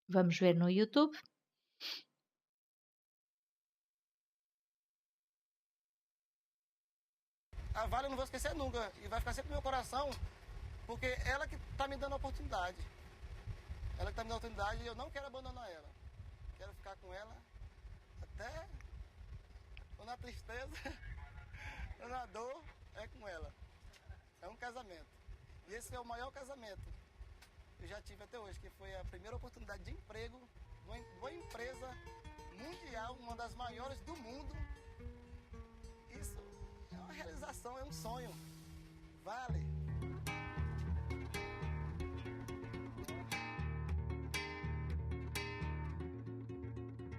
Vamos ver no YouTube. A Vale eu não vou esquecer nunca e vai ficar sempre no meu coração, porque ela que está me dando a oportunidade. Ela que está me dando oportunidade e eu não quero abandonar ela. Quero ficar com ela até ou na tristeza, ou na dor, é com ela. É um casamento. E esse é o maior casamento que eu já tive até hoje, que foi a primeira oportunidade de emprego numa empresa mundial, uma das maiores do mundo. Isso é uma realização, é um sonho. Vale.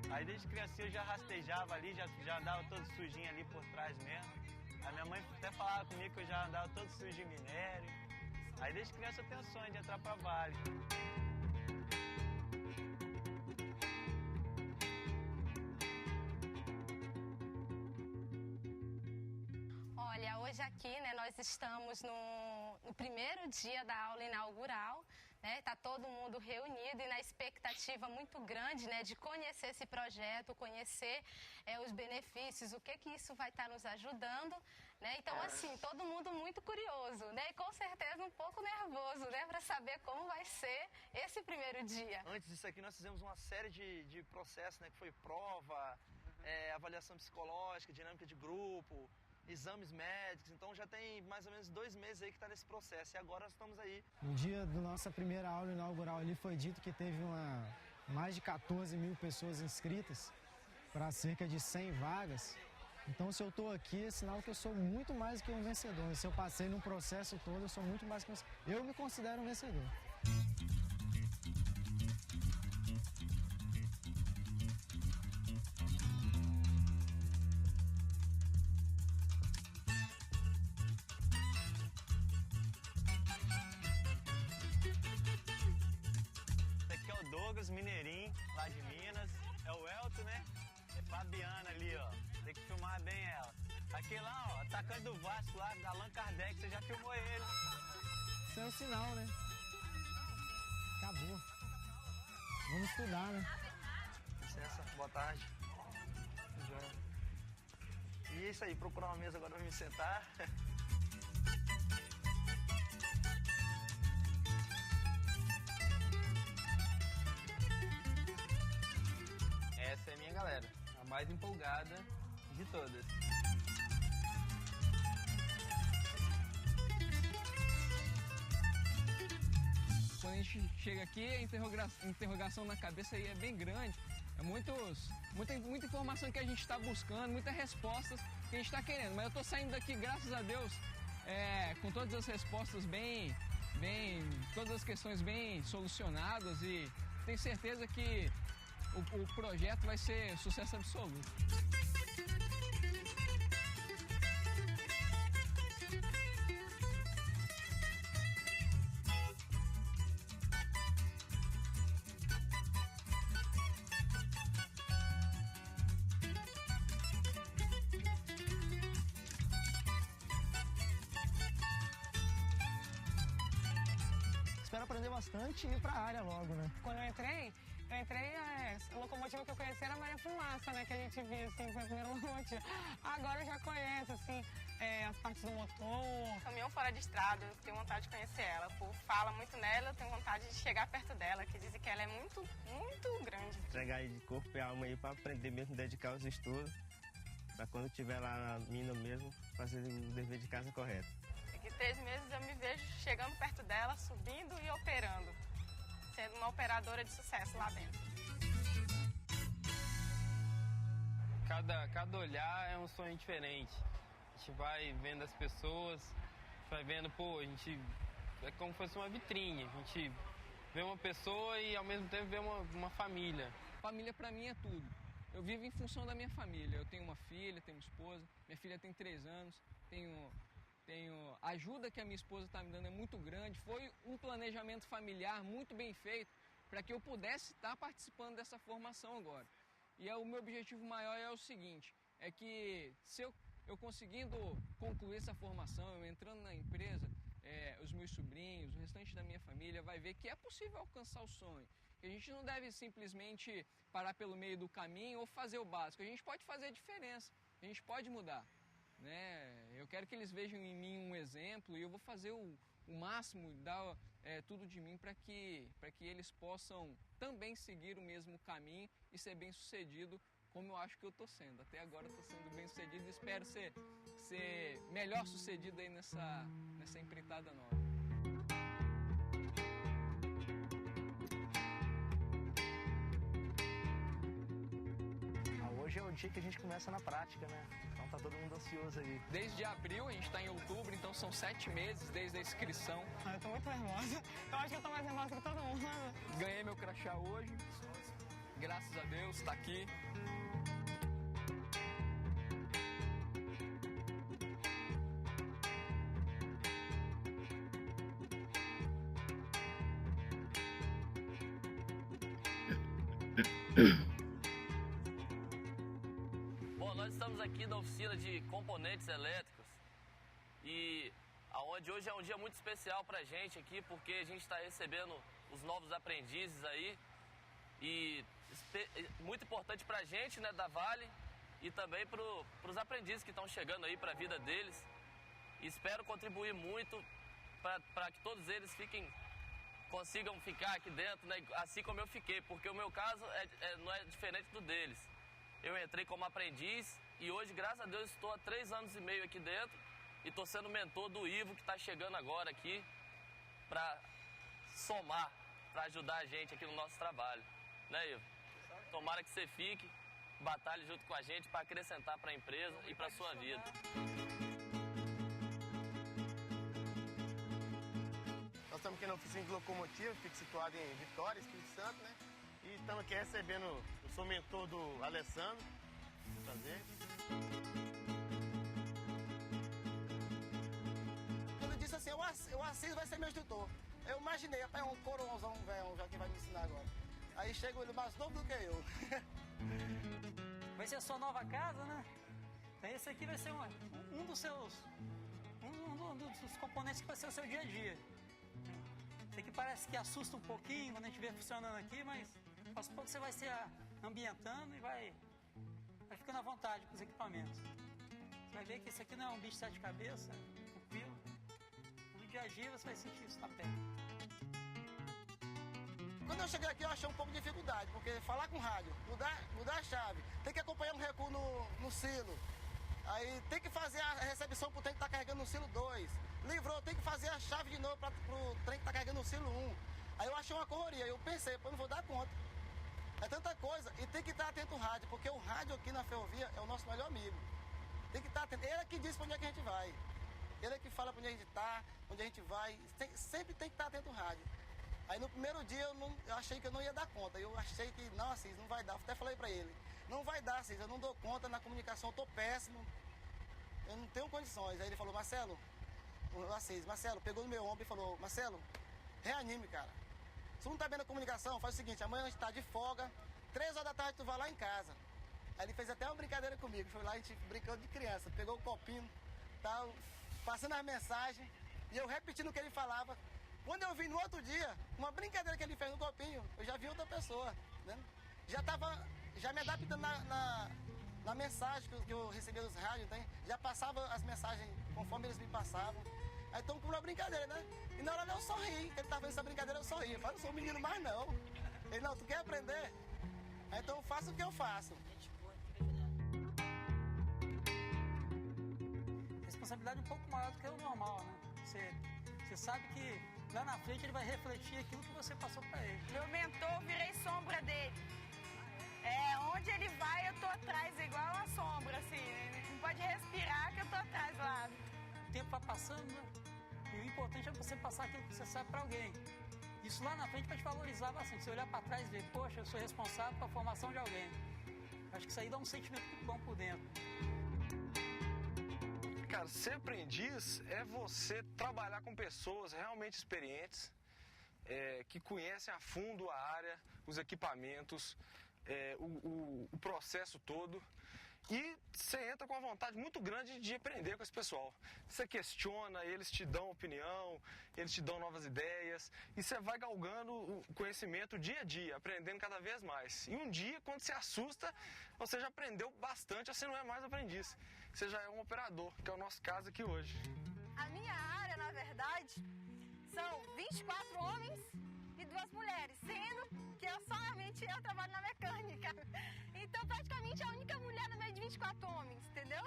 Aí desde criança eu já rastejava ali, já andava todo sujinho ali por trás mesmo. A minha mãe até falava comigo que eu já andava todo sujo de minério. Aí desde criança eu tenho o sonho de entrar pra Vale. Olha, hoje aqui, né, nós estamos no primeiro dia da aula inaugural, né? Tá todo mundo reunido e na expectativa muito grande, né, de conhecer esse projeto, conhecer os benefícios, o que isso vai estar nos ajudando, né? Então, assim, todo mundo muito curioso, né? E com certeza um pouco nervoso, né, para saber como vai ser esse primeiro dia. Antes disso aqui nós fizemos uma série de processos, né, que foi prova, avaliação psicológica, dinâmica de grupo, exames médicos, então já tem mais ou menos 2 meses aí que está nesse processo e agora nós estamos aí. No dia da nossa primeira aula inaugural ali foi dito que teve mais de 14 mil pessoas inscritas para cerca de 100 vagas. Então se eu estou aqui é sinal que eu sou muito mais que um vencedor. E se eu passei num processo todo, eu sou muito mais que um vencedor. Eu me considero um vencedor. Mineirinho, lá de Minas, é o Elton, né? É Fabiana ali, ó. Tem que filmar bem ela. Aquele lá, ó, atacante do Vasco lá, Allan Kardec, você já filmou ele. Isso é um sinal, né? Acabou. Vamos estudar, né? Licença, boa tarde. E é isso aí, procurar uma mesa agora pra me sentar. Essa é a minha galera, a mais empolgada de todas. Quando a gente chega aqui, a interrogação na cabeça aí é bem grande. É muita informação que a gente está buscando, muitas respostas que a gente está querendo. Mas eu estou saindo daqui, graças a Deus, com todas as respostas todas as questões bem solucionadas e tenho certeza que o projeto vai ser sucesso absoluto. Espero aprender bastante e ir para a área logo, né? Quando eu entrei, a locomotiva que eu conheci era a Maria Fumaça, né? Que a gente via, assim, foi a primeira locomotiva. Agora eu já conheço, assim, as partes do motor. Caminhão fora de estrada, eu tenho vontade de conhecer ela. O povo fala muito nela, eu tenho vontade de chegar perto dela, que dizem que ela é muito, muito grande. Entregar aí de corpo e alma aí para aprender mesmo, dedicar aos estudos, para quando estiver lá na mina mesmo, fazer o dever de casa correto. Daqui 3 meses eu me vejo chegando perto dela, subindo e operando. Sendo uma operadora de sucesso lá dentro. Cada olhar é um sonho diferente. A gente vai vendo as pessoas, vai vendo, é como se fosse uma vitrine. A gente vê uma pessoa e ao mesmo tempo vê uma família. Família pra mim é tudo. Eu vivo em função da minha família. Eu tenho uma filha, tenho uma esposa, minha filha tem 3 anos, a ajuda que a minha esposa está me dando é muito grande. Foi um planejamento familiar muito bem feito para que eu pudesse estar participando dessa formação agora. E o meu objetivo maior é o seguinte, é que se eu conseguindo concluir essa formação, eu entrando na empresa, os meus sobrinhos, o restante da minha família vai ver que é possível alcançar o sonho. Que a gente não deve simplesmente parar pelo meio do caminho ou fazer o básico. A gente pode fazer a diferença, a gente pode mudar. Né? Eu quero que eles vejam em mim um exemplo e eu vou fazer o o máximo, dar tudo de mim para que eles possam também seguir o mesmo caminho e ser bem sucedido, como eu acho que eu estou sendo. Até agora eu estou sendo bem sucedido e espero ser melhor sucedido aí nessa empreitada nova. Hoje é o dia que a gente começa na prática, né? Então tá todo mundo ansioso aí. Desde abril, a gente tá em outubro, então são 7 meses desde a inscrição. Eu tô muito nervosa. Eu acho que eu tô mais nervosa que todo mundo. Ganhei meu crachá hoje. Graças a Deus, tá aqui. Bom, nós estamos aqui na oficina de componentes elétricos e aonde hoje é um dia muito especial pra gente aqui, porque a gente está recebendo os novos aprendizes aí e muito importante pra gente, né, da Vale, e também pros aprendizes que estão chegando aí pra vida deles. E espero contribuir muito para que todos eles consigam ficar aqui dentro, né, assim como eu fiquei, porque o meu caso não é diferente do deles. Eu entrei como aprendiz e hoje, graças a Deus, estou há 3 anos e meio aqui dentro e estou sendo mentor do Ivo, que está chegando agora aqui para somar, para ajudar a gente aqui no nosso trabalho. Né, Ivo? Tomara que você fique, batalhe junto com a gente para acrescentar para a empresa e para a sua vida. Nós estamos aqui na oficina de locomotiva, que fica situada em Vitória, Espírito Santo, né? E estamos aqui recebendo, eu sou mentor do Alessandro, prazer. Ele disse assim, o Assis vai ser meu instrutor. Eu imaginei, rapaz, um coroãozão, um velho, já que vai me ensinar agora. Aí chega ele mais novo do que eu. Vai ser a sua nova casa, né? Então esse aqui vai ser um dos componentes que vai ser o seu dia a dia. Esse aqui parece que assusta um pouquinho quando a gente vê funcionando aqui, mas aos poucos você vai se ambientando e vai ficando à vontade com os equipamentos. Você vai ver que esse aqui não é um bicho de 7 cabeças, é tranquilo. No dia a dia você vai sentir isso na pele. Quando eu cheguei aqui eu achei um pouco de dificuldade, porque falar com rádio, mudar a chave, tem que acompanhar um recuo no silo, aí tem que fazer a recepção pro trem que tá carregando no silo 2, livrou, tem que fazer a chave de novo pro trem que tá carregando no silo 1. Aí eu achei uma correria, eu pensei, pô, não vou dar conta. É tanta coisa, e tem que estar atento ao rádio, porque o rádio aqui na ferrovia é o nosso melhor amigo. Tem que estar atento, ele é que diz pra onde é que a gente vai. Ele é que fala pra onde a gente tá, onde a gente vai, sempre tem que estar atento ao rádio. Aí no primeiro dia eu achei que eu não ia dar conta, eu achei que, não, Assis, não vai dar, eu até falei pra ele, não vai dar, Assis, eu não dou conta, na comunicação eu tô péssimo, eu não tenho condições. Aí ele falou, Marcelo, pegou no meu ombro e falou, Marcelo, reanime, cara. Se não tá vendo a comunicação, faz o seguinte, amanhã a gente tá de folga, 3 horas da tarde tu vai lá em casa. Aí ele fez até uma brincadeira comigo, foi lá, a gente brincando de criança, pegou o copinho, tal, passando as mensagens, e eu repetindo o que ele falava. Quando eu vi no outro dia, uma brincadeira que ele fez no copinho, eu já vi outra pessoa, né? Já me adaptando na mensagem que eu recebia dos rádios, né? Já passava as mensagens conforme eles me passavam. Aí então, por uma brincadeira, né? E na hora eu sorri, ele tava fazendo essa brincadeira, eu sorri. Eu falei, não sou menino mais não. Ele, não, tu quer aprender? Aí, então faça o que eu faço. Responsabilidade um pouco maior do que o normal, né? Você sabe que lá na frente ele vai refletir aquilo que você passou pra ele. Meu mentor, virei sombra dele. Onde ele vai, eu tô atrás, igual uma sombra, assim. Não pode respirar que eu tô atrás do lado. O tempo vai passando, né? E o importante é você passar aquilo que você sabe pra alguém. Isso lá na frente vai te valorizar bastante. Você olhar pra trás e ver, poxa, eu sou responsável pela formação de alguém. Acho que isso aí dá um sentimento muito bom por dentro. Cara, ser aprendiz é você trabalhar com pessoas realmente experientes, que conhecem a fundo a área, os equipamentos, o processo todo. E você entra com uma vontade muito grande de aprender com esse pessoal. Você questiona, eles te dão opinião, eles te dão novas ideias. E você vai galgando o conhecimento dia a dia, aprendendo cada vez mais. E um dia, quando você assusta, você já aprendeu bastante, você não é mais aprendiz. Você já é um operador, que é o nosso caso aqui hoje. A minha área, na verdade, verdade, são 24 homens e 2 mulheres, sendo que somente eu trabalho na mecânica. Então, praticamente a única mulher no meio de 24 homens, entendeu?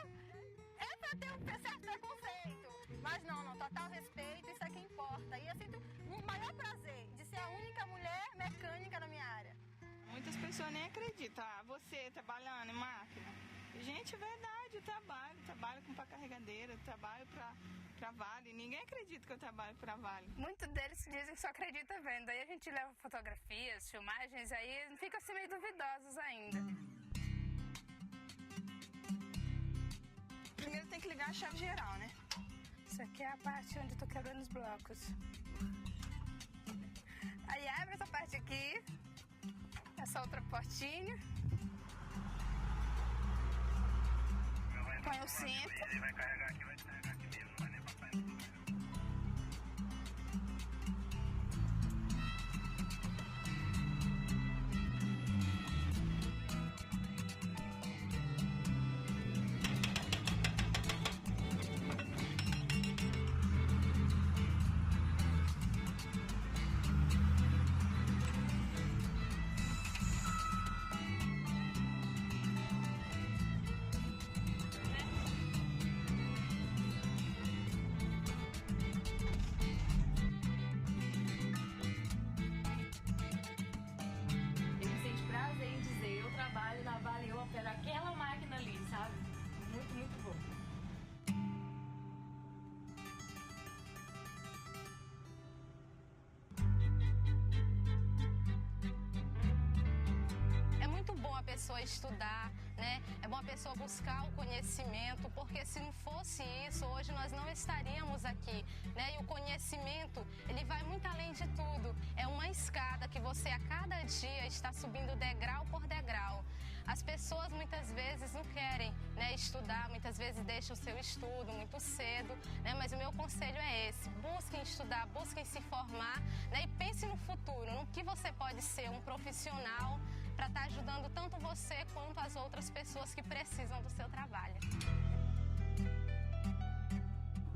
É pra ter um certo preconceito. Mas não, total respeito, isso é que importa. E eu sinto o maior prazer de ser a única mulher mecânica na minha área. Muitas pessoas nem acreditam, você trabalhando em máquina. Gente, é verdade, eu trabalho com pá-carregadeira, trabalho pra Vale. Ninguém acredita que eu trabalho pra Vale. Muitos deles dizem que só acredita vendo. Aí a gente leva fotografias, filmagens, aí fica assim meio duvidosos ainda. Primeiro tem que ligar a chave geral, né? Isso aqui é a parte onde eu tô quebrando os blocos. Aí abre essa parte aqui, essa outra portinha. Põe o cinto. Ele vai carregar aqui mesmo, não vai nem passar em tudo. Aquela máquina ali, sabe? Muito, muito bom. É muito bom a pessoa estudar, né? É bom a pessoa buscar o conhecimento, porque se não fosse isso, hoje nós não estaríamos aqui, né? E o conhecimento, ele vai muito além de tudo. É uma escada que você a cada dia está subindo degrau por degrau. As pessoas muitas vezes não querem, né, estudar, muitas vezes deixam o seu estudo muito cedo, né, mas o meu conselho é esse: busquem estudar, busquem se formar, né, e pense no futuro, no que você pode ser um profissional para estar ajudando tanto você quanto as outras pessoas que precisam do seu trabalho.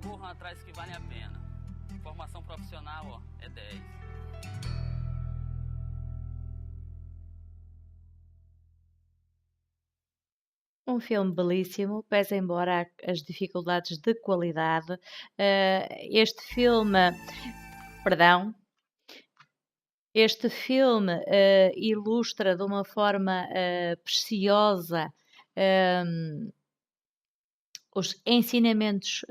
Corram atrás que vale a pena. Formação profissional, ó, é 10. Um filme belíssimo, pese embora as dificuldades de qualidade. Este filme ilustra de uma forma preciosa os ensinamentos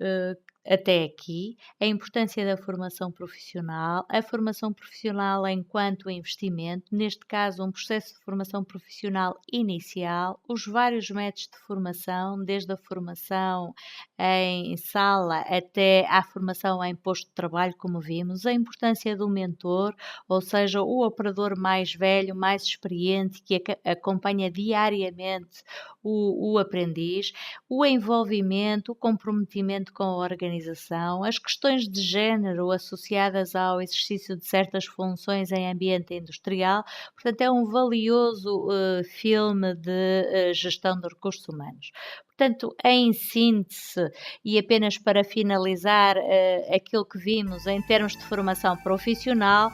até aqui, a importância da formação profissional, a formação profissional enquanto investimento, neste caso um processo de formação profissional inicial, os vários métodos de formação, desde a formação em sala até à formação em posto de trabalho, como vimos, a importância do mentor, ou seja, o operador mais velho, mais experiente, que acompanha diariamente o aprendiz, o envolvimento, o comprometimento com a organização, as questões de género associadas ao exercício de certas funções em ambiente industrial. Portanto, é um valioso filme de gestão de recursos humanos. Portanto, em síntese, e apenas para finalizar aquilo que vimos em termos de formação profissional,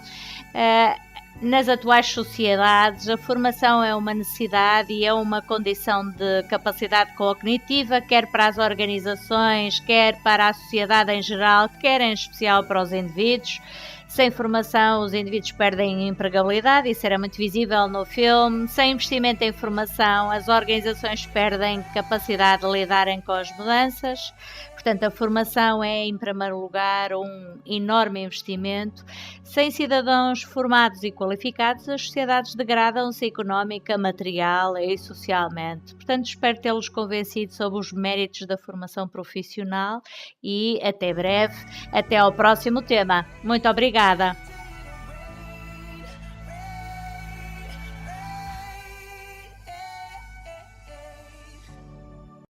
nas atuais sociedades, a formação é uma necessidade e é uma condição de capacidade cognitiva, quer para as organizações, quer para a sociedade em geral, quer em especial para os indivíduos. Sem formação, os indivíduos perdem empregabilidade, isso era muito visível no filme. Sem investimento em formação, as organizações perdem capacidade de lidarem com as mudanças. Portanto, a formação é, em primeiro lugar, um enorme investimento. Sem cidadãos formados e qualificados, as sociedades degradam-se económica, material e socialmente. Portanto, espero tê-los convencido sobre os méritos da formação profissional e até breve, até ao próximo tema. Muito obrigada!